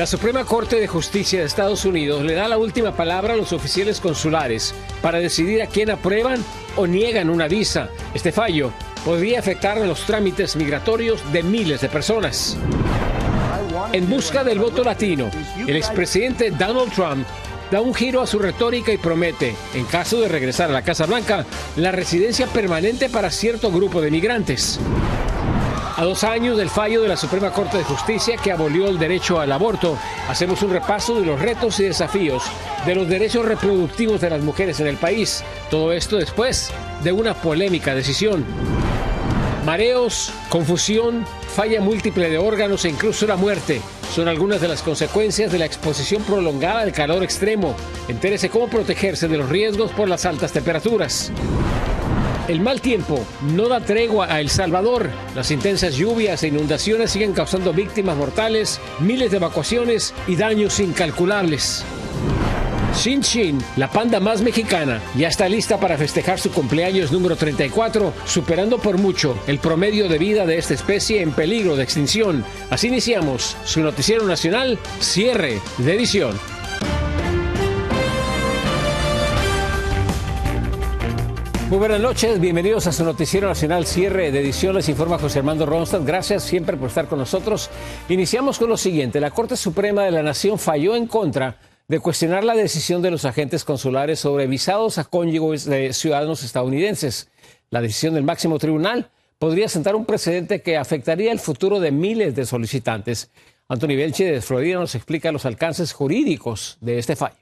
La Suprema Corte de Justicia de Estados Unidos le da la última palabra a los oficiales consulares para decidir a quién aprueban o niegan una visa. Este fallo podría afectar a los trámites migratorios de miles de personas. En busca del voto latino, el expresidente Donald Trump da un giro a su retórica y promete, en caso de regresar a la Casa Blanca, la residencia permanente para cierto grupo de migrantes. A 2 años del fallo de la Suprema Corte de Justicia que abolió el derecho al aborto, hacemos un repaso de los retos y desafíos de los derechos reproductivos de las mujeres en el país. Todo esto después de una polémica decisión. Mareos, confusión, falla múltiple de órganos e incluso la muerte son algunas de las consecuencias de la exposición prolongada al calor extremo. Entérese cómo protegerse de los riesgos por las altas temperaturas. El mal tiempo no da tregua a El Salvador. Las intensas lluvias e inundaciones siguen causando víctimas mortales, miles de evacuaciones y daños incalculables. Shin Shin, la panda más mexicana, ya está lista para festejar su cumpleaños número 34, superando por mucho el promedio de vida de esta especie en peligro de extinción. Así iniciamos su noticiero nacional, cierre de edición. Muy buenas noches, bienvenidos a su noticiero nacional, cierre de edición. Les informa José Armando Ronstadt. Gracias siempre por estar con nosotros. Iniciamos con lo siguiente. La Corte Suprema de la Nación falló en contra de cuestionar la decisión de los agentes consulares sobre visados a cónyuges de ciudadanos estadounidenses. La decisión del máximo tribunal podría sentar un precedente que afectaría el futuro de miles de solicitantes. Anthony Belchi de Florida nos explica los alcances jurídicos de este fallo.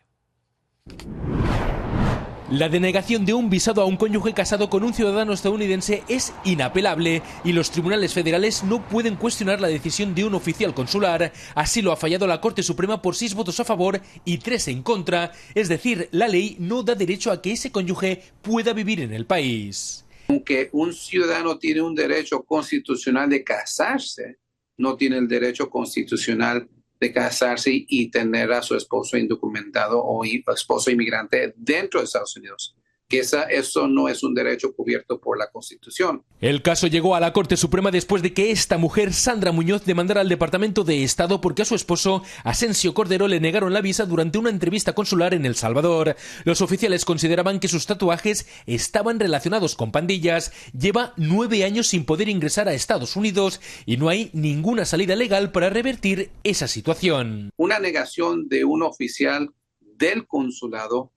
La denegación de un visado a un cónyuge casado con un ciudadano estadounidense es inapelable y los tribunales federales no pueden cuestionar la decisión de un oficial consular. Así lo ha fallado la Corte Suprema por 6 votos a favor y 3 en contra. Es decir, la ley no da derecho a que ese cónyuge pueda vivir en el país. Aunque un ciudadano tiene un derecho constitucional de casarse, no tiene el derecho constitucional de casarse y tener a su esposo indocumentado o esposo inmigrante dentro de Estados Unidos. Que eso no es un derecho cubierto por la Constitución. El caso llegó a la Corte Suprema después de que esta mujer, Sandra Muñoz, demandara al Departamento de Estado porque a su esposo, Asensio Cordero, le negaron la visa durante una entrevista consular en El Salvador. Los oficiales consideraban que sus tatuajes estaban relacionados con pandillas. Lleva 9 años sin poder ingresar a Estados Unidos y no hay ninguna salida legal para revertir esa situación. Una negación de un oficial del consulado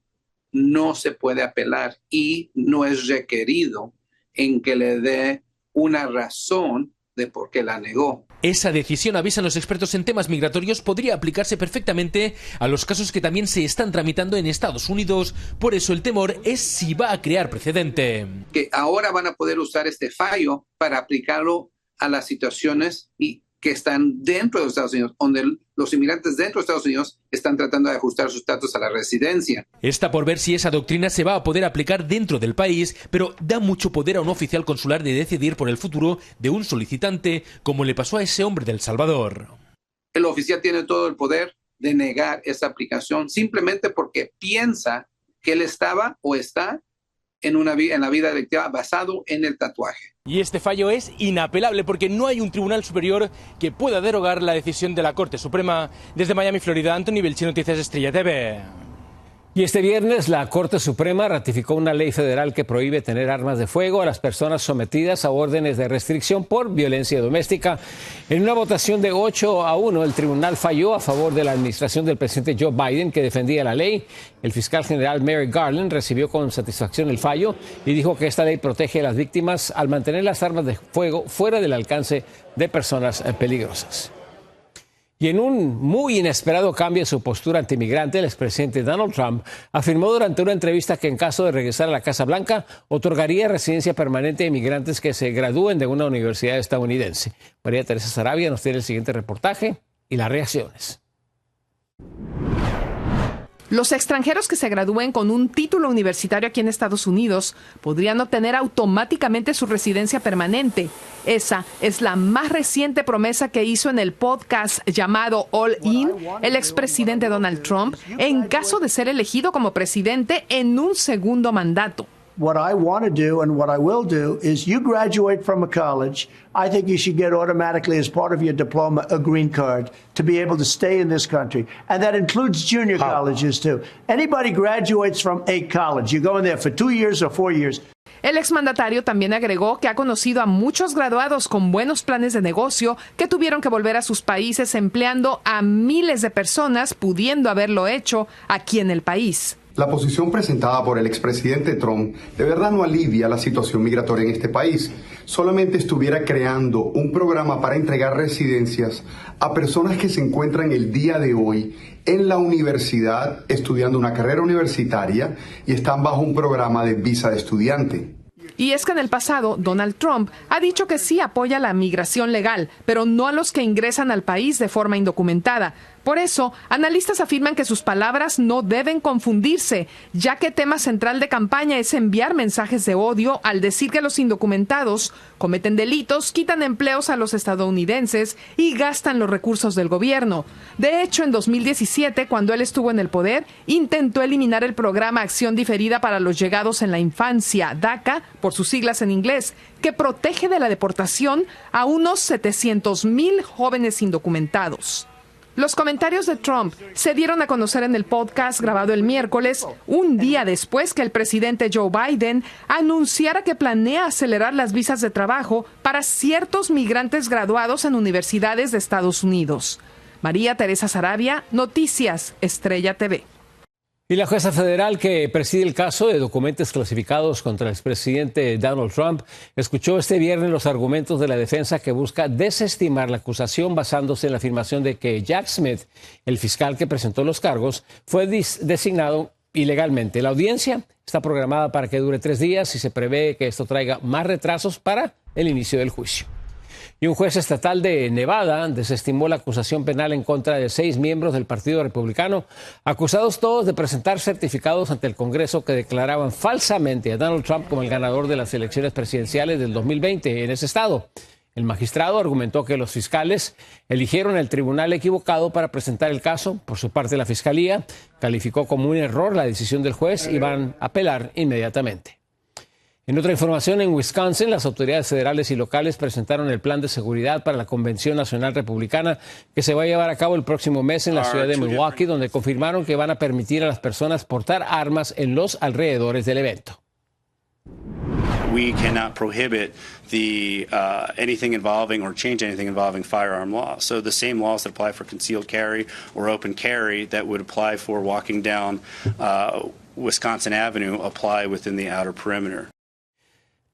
no se puede apelar y no es requerido en que le dé una razón de por qué la negó. Esa decisión, avisan los expertos en temas migratorios, podría aplicarse perfectamente a los casos que también se están tramitando en Estados Unidos. Por eso el temor es si va a crear precedente. Que ahora van a poder usar este fallo para aplicarlo a las situaciones que están dentro de los Estados Unidos, donde los inmigrantes dentro de Estados Unidos están tratando de ajustar su estatus a la residencia. Está por ver si esa doctrina se va a poder aplicar dentro del país, pero da mucho poder a un oficial consular de decidir por el futuro de un solicitante, como le pasó a ese hombre de El Salvador. El oficial tiene todo el poder de negar esa aplicación simplemente porque piensa que él estaba o está en la vida delictiva basado en el tatuaje. Y este fallo es inapelable porque no hay un tribunal superior que pueda derogar la decisión de la Corte Suprema. Desde Miami, Florida, Anthony Belchi, Noticias Estrella TV. Y este viernes la Corte Suprema ratificó una ley federal que prohíbe tener armas de fuego a las personas sometidas a órdenes de restricción por violencia doméstica. En una votación de 8-1, el tribunal falló a favor de la administración del presidente Joe Biden, que defendía la ley. El fiscal general Merrick Garland recibió con satisfacción el fallo y dijo que esta ley protege a las víctimas al mantener las armas de fuego fuera del alcance de personas peligrosas. Y en un muy inesperado cambio en su postura antimigrante, el expresidente Donald Trump afirmó durante una entrevista que en caso de regresar a la Casa Blanca, otorgaría residencia permanente a inmigrantes que se gradúen de una universidad estadounidense. María Teresa Sarabia nos tiene el siguiente reportaje y las reacciones. Los extranjeros que se gradúen con un título universitario aquí en Estados Unidos podrían obtener automáticamente su residencia permanente. Esa es la más reciente promesa que hizo en el podcast llamado All In el expresidente Donald Trump en caso de ser elegido como presidente en un segundo mandato. What I want to do and what I will do is you graduate from a college, I think you should get automatically as part of your diploma a green card to be able to stay in this country. And that includes junior colleges too. Anybody graduates from a college, you go in there for 2 years or 4 years. El exmandatario también agregó que ha conocido a muchos graduados con buenos planes de negocio que tuvieron que volver a sus países empleando a miles de personas, pudiendo haberlo hecho aquí en el país. La posición presentada por el expresidente Trump de verdad no alivia la situación migratoria en este país. Solamente estuviera creando un programa para entregar residencias a personas que se encuentran el día de hoy en la universidad estudiando una carrera universitaria y están bajo un programa de visa de estudiante. Y es que en el pasado, Donald Trump ha dicho que sí apoya la migración legal, pero no a los que ingresan al país de forma indocumentada. Por eso, analistas afirman que sus palabras no deben confundirse, ya que tema central de campaña es enviar mensajes de odio al decir que los indocumentados cometen delitos, quitan empleos a los estadounidenses y gastan los recursos del gobierno. De hecho, en 2017, cuando él estuvo en el poder, intentó eliminar el programa Acción Diferida para los Llegados en la Infancia, DACA, por sus siglas en inglés, que protege de la deportación a unos 700,000 jóvenes indocumentados. Los comentarios de Trump se dieron a conocer en el podcast grabado el miércoles, un día después que el presidente Joe Biden anunciara que planea acelerar las visas de trabajo para ciertos migrantes graduados en universidades de Estados Unidos. María Teresa Sarabia, Noticias Estrella TV. Y la jueza federal que preside el caso de documentos clasificados contra el expresidente Donald Trump escuchó este viernes los argumentos de la defensa que busca desestimar la acusación basándose en la afirmación de que Jack Smith, el fiscal que presentó los cargos, fue designado ilegalmente. La audiencia está programada para que dure 3 días y se prevé que esto traiga más retrasos para el inicio del juicio. Y un juez estatal de Nevada desestimó la acusación penal en contra de 6 miembros del Partido Republicano, acusados todos de presentar certificados ante el Congreso que declaraban falsamente a Donald Trump como el ganador de las elecciones presidenciales del 2020 en ese estado. El magistrado argumentó que los fiscales eligieron el tribunal equivocado para presentar el caso. Por su parte, la Fiscalía calificó como un error la decisión del juez y van a apelar inmediatamente. En otra información, en Wisconsin, las autoridades federales y locales presentaron el plan de seguridad para la Convención Nacional Republicana que se va a llevar a cabo el próximo mes en la ciudad de Milwaukee, donde confirmaron que van a permitir a las personas portar armas en los alrededores del evento. We cannot prohibit anything involving or change anything involving firearm laws. So the same laws that apply for concealed carry or open carry that would apply for walking down Wisconsin Avenue apply within the outer perimeter.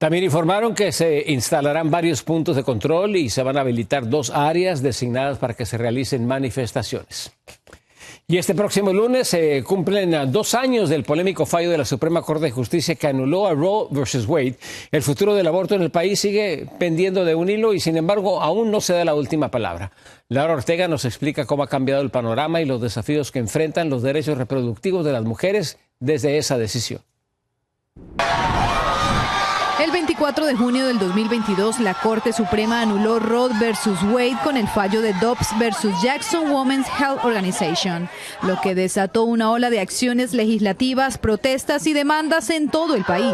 También informaron que se instalarán varios puntos de control y se van a habilitar 2 áreas designadas para que se realicen manifestaciones. Y este próximo lunes se cumplen 2 años del polémico fallo de la Suprema Corte de Justicia que anuló a Roe versus Wade. El futuro del aborto en el país sigue pendiendo de un hilo y, sin embargo, aún no se da la última palabra. Laura Ortega nos explica cómo ha cambiado el panorama y los desafíos que enfrentan los derechos reproductivos de las mujeres desde esa decisión. El 24 de junio del 2022, la Corte Suprema anuló Roe versus Wade con el fallo de Dobbs versus Jackson Women's Health Organization, lo que desató una ola de acciones legislativas, protestas y demandas en todo el país.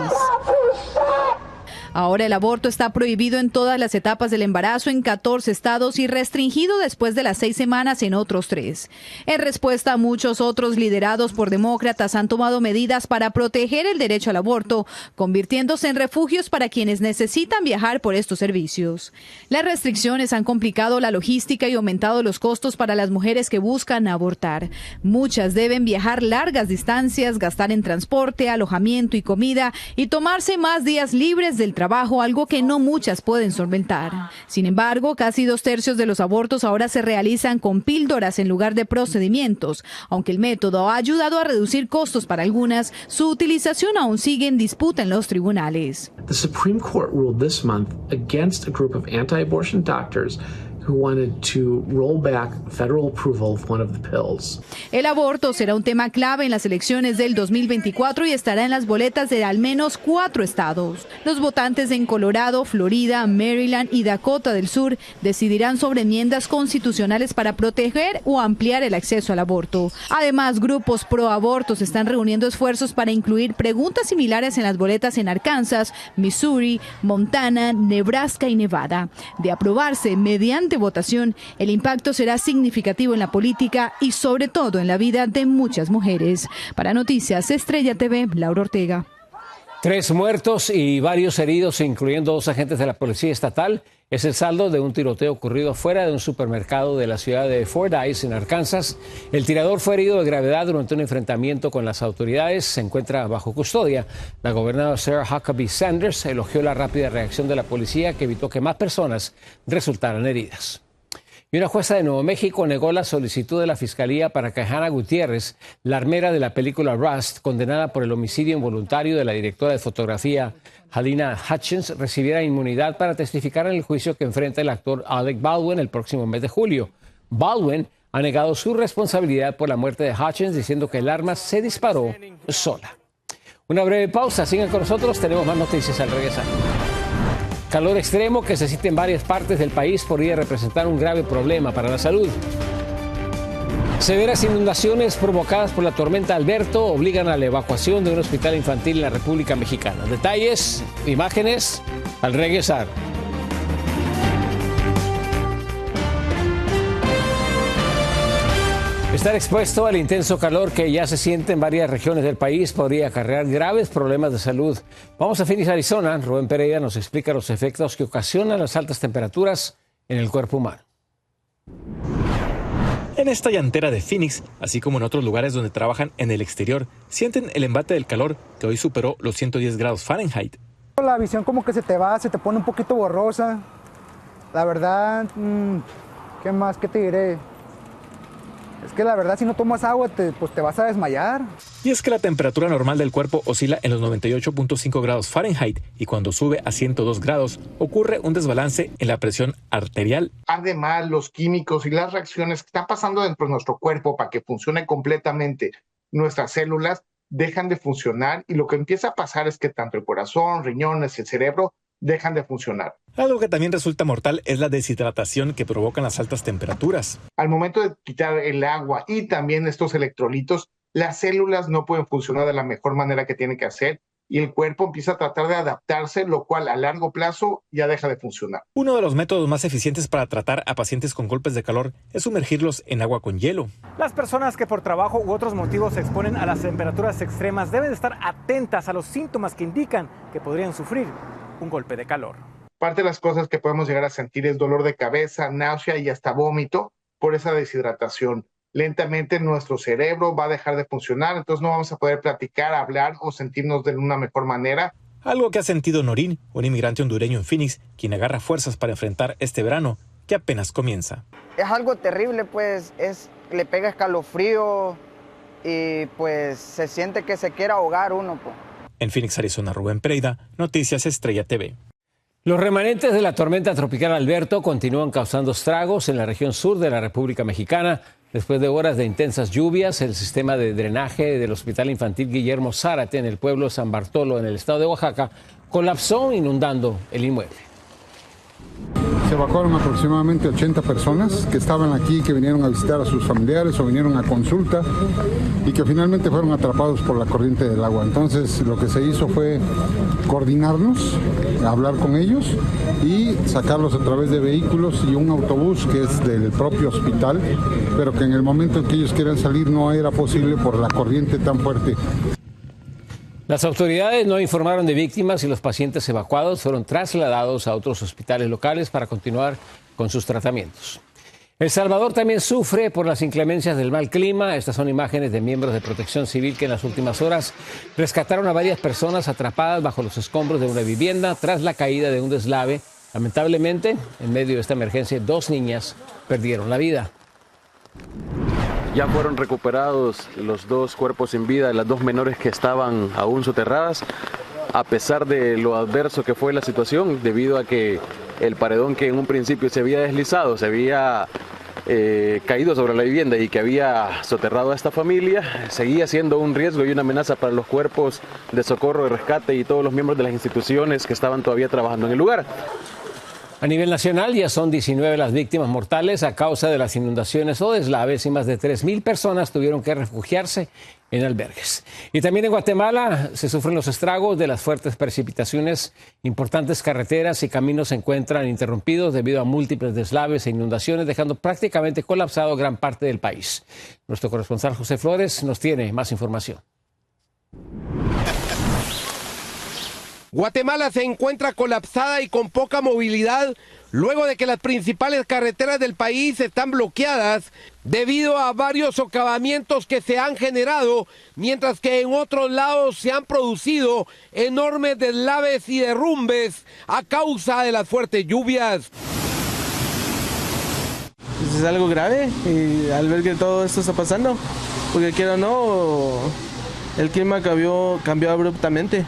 Ahora el aborto está prohibido en todas las etapas del embarazo en 14 estados y restringido después de las 6 semanas en otros 3. En respuesta, muchos otros liderados por demócratas han tomado medidas para proteger el derecho al aborto, convirtiéndose en refugios para quienes necesitan viajar por estos servicios. Las restricciones han complicado la logística y aumentado los costos para las mujeres que buscan abortar. Muchas deben viajar largas distancias, gastar en transporte, alojamiento y comida y tomarse más días libres del trabajo, algo que no muchas pueden solventar. Sin embargo, casi 2/3 de los abortos ahora se realizan con píldoras en lugar de procedimientos. Aunque el método ha ayudado a reducir costos para algunas, su utilización aún sigue en disputa en los tribunales. The Supreme Court ruled this month against a group of anti-abortion doctors who wanted to roll back federal approval of one of the pills. El aborto será un tema clave en las elecciones del 2024 y estará en las boletas de al menos 4 estados. Los votantes en Colorado, Florida, Maryland y Dakota del Sur decidirán sobre enmiendas constitucionales para proteger o ampliar el acceso al aborto. Además, grupos pro abortos están reuniendo esfuerzos para incluir preguntas similares en las boletas en Arkansas, Missouri, Montana, Nebraska y Nevada. De aprobarse mediante votación, el impacto será significativo en la política y sobre todo en la vida de muchas mujeres. Para Noticias Estrella TV, Laura Ortega. 3 muertos y varios heridos, incluyendo 2 agentes de la Policía Estatal, es el saldo de un tiroteo ocurrido fuera de un supermercado de la ciudad de Fordyce, en Arkansas. El tirador fue herido de gravedad durante un enfrentamiento con las autoridades. Se encuentra bajo custodia. La gobernadora Sarah Huckabee Sanders elogió la rápida reacción de la policía, que evitó que más personas resultaran heridas. Y una jueza de Nuevo México negó la solicitud de la Fiscalía para que Hannah Gutiérrez, la armera de la película Rust, condenada por el homicidio involuntario de la directora de fotografía Halyna Hutchins, recibiera inmunidad para testificar en el juicio que enfrenta el actor Alec Baldwin el próximo mes de julio. Baldwin ha negado su responsabilidad por la muerte de Hutchins, diciendo que el arma se disparó sola. Una breve pausa, sigan con nosotros, tenemos más noticias al regresar. Calor extremo que se siente en varias partes del país podría representar un grave problema para la salud. Severas inundaciones provocadas por la tormenta Alberto obligan a la evacuación de un hospital infantil en la República Mexicana. Detalles, imágenes, al regresar. Estar expuesto al intenso calor que ya se siente en varias regiones del país podría acarrear graves problemas de salud. Vamos a Phoenix, Arizona. Rubén Pereira nos explica los efectos que ocasionan las altas temperaturas en el cuerpo humano. En esta llantera de Phoenix, así como en otros lugares donde trabajan en el exterior, sienten el embate del calor que hoy superó los 110 grados Fahrenheit. La visión como que se te pone un poquito borrosa. La verdad, ¿qué más? ¿Qué te diré? Es que la verdad, si no tomas agua, pues te vas a desmayar. Y es que la temperatura normal del cuerpo oscila en los 98.5 grados Fahrenheit y cuando sube a 102 grados ocurre un desbalance en la presión arterial. Además, los químicos y las reacciones que están pasando dentro de nuestro cuerpo para que funcione completamente nuestras células dejan de funcionar y lo que empieza a pasar es que tanto el corazón, riñones y el cerebro dejan de funcionar. Algo que también resulta mortal es la deshidratación que provocan las altas temperaturas. Al momento de quitar el agua y también estos electrolitos, las células no pueden funcionar de la mejor manera que tienen que hacer y el cuerpo empieza a tratar de adaptarse, lo cual a largo plazo ya deja de funcionar. Uno de los métodos más eficientes para tratar a pacientes con golpes de calor es sumergirlos en agua con hielo. Las personas que por trabajo u otros motivos se exponen a las temperaturas extremas deben estar atentas a los síntomas que indican que podrían sufrir un golpe de calor. Parte de las cosas que podemos llegar a sentir es dolor de cabeza, náusea y hasta vómito por esa deshidratación. Lentamente nuestro cerebro va a dejar de funcionar, entonces no vamos a poder platicar, hablar o sentirnos de una mejor manera. Algo que ha sentido Norín, un inmigrante hondureño en Phoenix, quien agarra fuerzas para enfrentar este verano que apenas comienza. Es algo terrible, pues le pega escalofrío y pues se siente que se quiere ahogar uno, pues. En Phoenix, Arizona, Rubén Pereira, Noticias Estrella TV. Los remanentes de la tormenta tropical Alberto continúan causando estragos en la región sur de la República Mexicana. Después de horas de intensas lluvias, el sistema de drenaje del Hospital Infantil Guillermo Zárate en el pueblo San Bartolo, en el estado de Oaxaca, colapsó inundando el inmueble. Se evacuaron aproximadamente 80 personas que estaban aquí, que vinieron a visitar a sus familiares o vinieron a consulta y que finalmente fueron atrapados por la corriente del agua. Entonces lo que se hizo fue coordinarnos, hablar con ellos y sacarlos a través de vehículos y un autobús que es del propio hospital, pero que en el momento en que ellos quieran salir no era posible por la corriente tan fuerte. Las autoridades no informaron de víctimas y los pacientes evacuados fueron trasladados a otros hospitales locales para continuar con sus tratamientos. El Salvador también sufre por las inclemencias del mal clima. Estas son imágenes de miembros de Protección Civil que en las últimas horas rescataron a varias personas atrapadas bajo los escombros de una vivienda tras la caída de un deslave. Lamentablemente, en medio de esta emergencia, 2 niñas perdieron la vida. Ya fueron recuperados los 2 cuerpos sin vida de las 2 menores que estaban aún soterradas, a pesar de lo adverso que fue la situación, debido a que el paredón que en un principio se había deslizado, se había caído sobre la vivienda y que había soterrado a esta familia, seguía siendo un riesgo y una amenaza para los cuerpos de socorro y rescate y todos los miembros de las instituciones que estaban todavía trabajando en el lugar. A nivel nacional ya son 19 las víctimas mortales a causa de las inundaciones o deslaves y más de 3.000 personas tuvieron que refugiarse en albergues. Y también en Guatemala se sufren los estragos de las fuertes precipitaciones. Importantes carreteras y caminos se encuentran interrumpidos debido a múltiples deslaves e inundaciones, dejando prácticamente colapsado gran parte del país. Nuestro corresponsal José Flores nos tiene más información. Guatemala se encuentra colapsada y con poca movilidad luego de que las principales carreteras del país están bloqueadas debido a varios socavamientos que se han generado, mientras que en otros lados se han producido enormes deslaves y derrumbes a causa de las fuertes lluvias. Es algo grave y al ver que todo esto está pasando, porque quiera o no, el clima cambió abruptamente.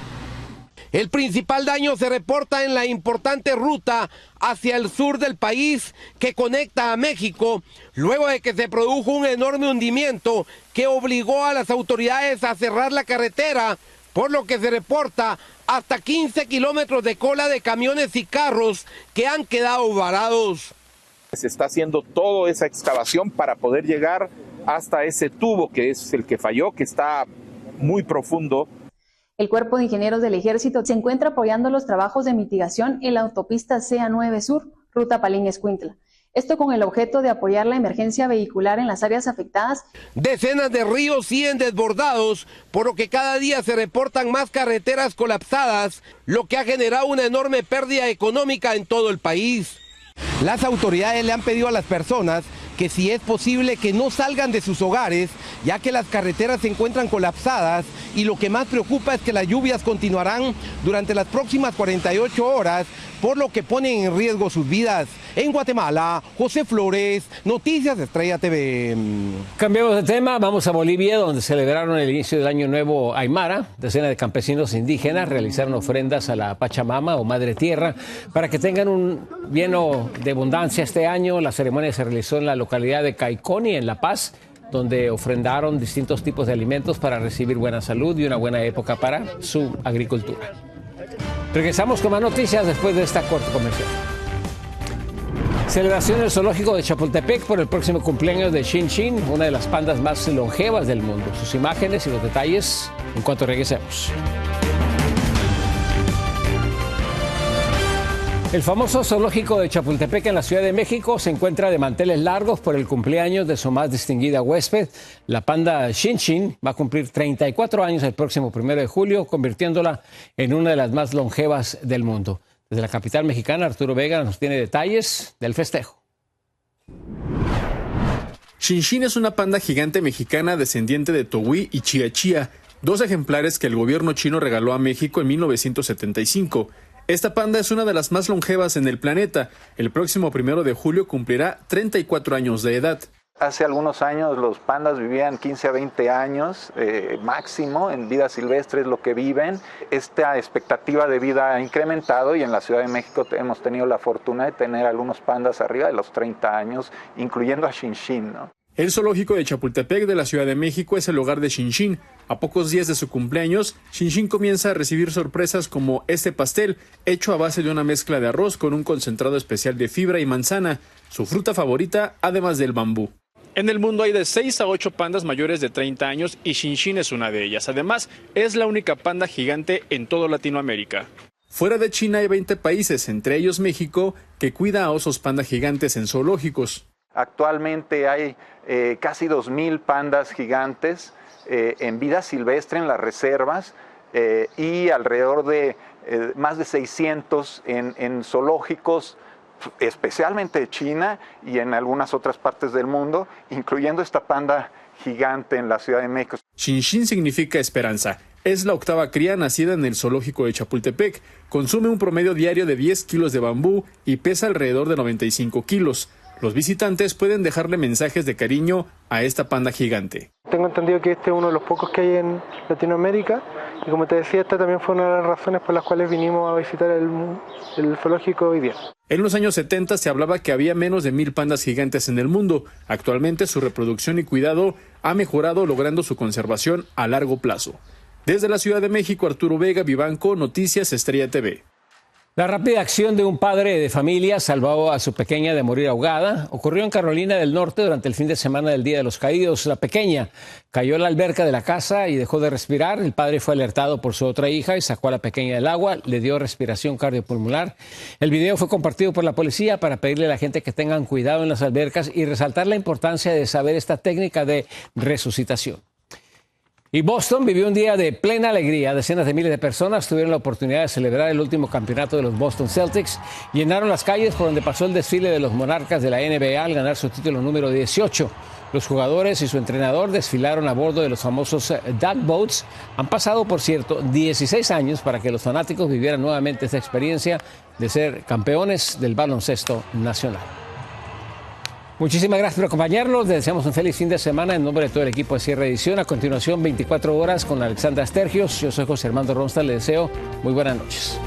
El principal daño se reporta en la importante ruta hacia el sur del país que conecta a México, luego de que se produjo un enorme hundimiento que obligó a las autoridades a cerrar la carretera, por lo que se reporta hasta 15 kilómetros de cola de camiones y carros que han quedado varados. Se está haciendo toda esa excavación para poder llegar hasta ese tubo que es el que falló, que está muy profundo. El Cuerpo de Ingenieros del Ejército se encuentra apoyando los trabajos de mitigación en la autopista CA9 Sur, ruta Palín-Escuintla. Esto con el objeto de apoyar la emergencia vehicular en las áreas afectadas. Decenas de ríos siguen desbordados, por lo que cada día se reportan más carreteras colapsadas, lo que ha generado una enorme pérdida económica en todo el país. Las autoridades le han pedido a las personas que si es posible que no salgan de sus hogares, ya que las carreteras se encuentran colapsadas y lo que más preocupa es que las lluvias continuarán durante las próximas 48 horas, por lo que ponen en riesgo sus vidas. En Guatemala, José Flores, Noticias Estrella TV. Cambiamos de tema, vamos a Bolivia, donde celebraron el inicio del Año Nuevo Aymara. Decenas de campesinos indígenas realizaron ofrendas a la Pachamama o Madre Tierra para que tengan un lleno de abundancia este año. La ceremonia se realizó en la localidad de Caiconi, en La Paz, donde ofrendaron distintos tipos de alimentos para recibir buena salud y una buena época para su agricultura. Regresamos con más noticias después de esta corta comercial. Celebración en el zoológico de Chapultepec por el próximo cumpleaños de Shin Shin, una de las pandas más longevas del mundo. Sus imágenes y los detalles en cuanto regresemos. El famoso zoológico de Chapultepec en la Ciudad de México se encuentra de manteles largos por el cumpleaños de su más distinguida huésped. La panda Shin Shin va a cumplir 34 años el próximo 1 de julio, convirtiéndola en una de las más longevas del mundo. Desde la capital mexicana, Arturo Vega nos tiene detalles del festejo. Shin Shin es una panda gigante mexicana descendiente de Towí y Chia Chia, dos ejemplares que el gobierno chino regaló a México en 1975. Esta panda es una de las más longevas en el planeta. El próximo 1 de julio cumplirá 34 años de edad. Hace algunos años los pandas vivían 15 a 20 años máximo, en vida silvestre es lo que viven. Esta expectativa de vida ha incrementado y en la Ciudad de México hemos tenido la fortuna de tener algunos pandas arriba de los 30 años, incluyendo a Shin Shin, ¿no? El zoológico de Chapultepec de la Ciudad de México es el hogar de Shin Shin. A pocos días de su cumpleaños, Shin Shin comienza a recibir sorpresas como este pastel, hecho a base de una mezcla de arroz con un concentrado especial de fibra y manzana, su fruta favorita, además del bambú. En el mundo hay de 6 a 8 pandas mayores de 30 años y Shin Shin es una de ellas. Además, es la única panda gigante en toda Latinoamérica. Fuera de China hay 20 países, entre ellos México, que cuida a osos panda gigantes en zoológicos. Actualmente hay casi 2.000 pandas gigantes en vida silvestre en las reservas y alrededor de más de 600 en zoológicos, especialmente de China y en algunas otras partes del mundo, incluyendo esta panda gigante en la Ciudad de México. Shin Shin significa esperanza. Es la octava cría nacida en el zoológico de Chapultepec. Consume un promedio diario de 10 kilos de bambú y pesa alrededor de 95 kilos. Los visitantes pueden dejarle mensajes de cariño a esta panda gigante. Tengo entendido que este es uno de los pocos que hay en Latinoamérica Y como te decía, esta también fue una de las razones por las cuales vinimos a visitar el zoológico hoy día. En los años 70 se hablaba que había menos de 1000 pandas gigantes en el mundo. Actualmente su reproducción y cuidado ha mejorado, logrando su conservación a largo plazo. Desde la Ciudad de México, Arturo Vega, Vivanco, Noticias Estrella TV. La rápida acción de un padre de familia salvó a su pequeña de morir ahogada ocurrió en Carolina del Norte durante el fin de semana del Día de los Caídos. La pequeña cayó a la alberca de la casa y dejó de respirar. El padre fue alertado por su otra hija y sacó a la pequeña del agua. Le dio respiración cardiopulmonar. El video fue compartido por la policía para pedirle a la gente que tengan cuidado en las albercas y resaltar la importancia de saber esta técnica de resucitación. Y Boston vivió un día de plena alegría. Decenas de miles de personas tuvieron la oportunidad de celebrar el último campeonato de los Boston Celtics. Llenaron las calles por donde pasó el desfile de los monarcas de la NBA al ganar su título número 18. Los jugadores y su entrenador desfilaron a bordo de los famosos Duck Boats. Han pasado, por cierto, 16 años para que los fanáticos vivieran nuevamente esta experiencia de ser campeones del baloncesto nacional. Muchísimas gracias por acompañarnos. Les deseamos un feliz fin de semana en nombre de todo el equipo de Cierre Edición. A continuación, 24 horas con Alexandra Stergios. Yo soy José Armando Ronstadt. Les deseo muy buenas noches.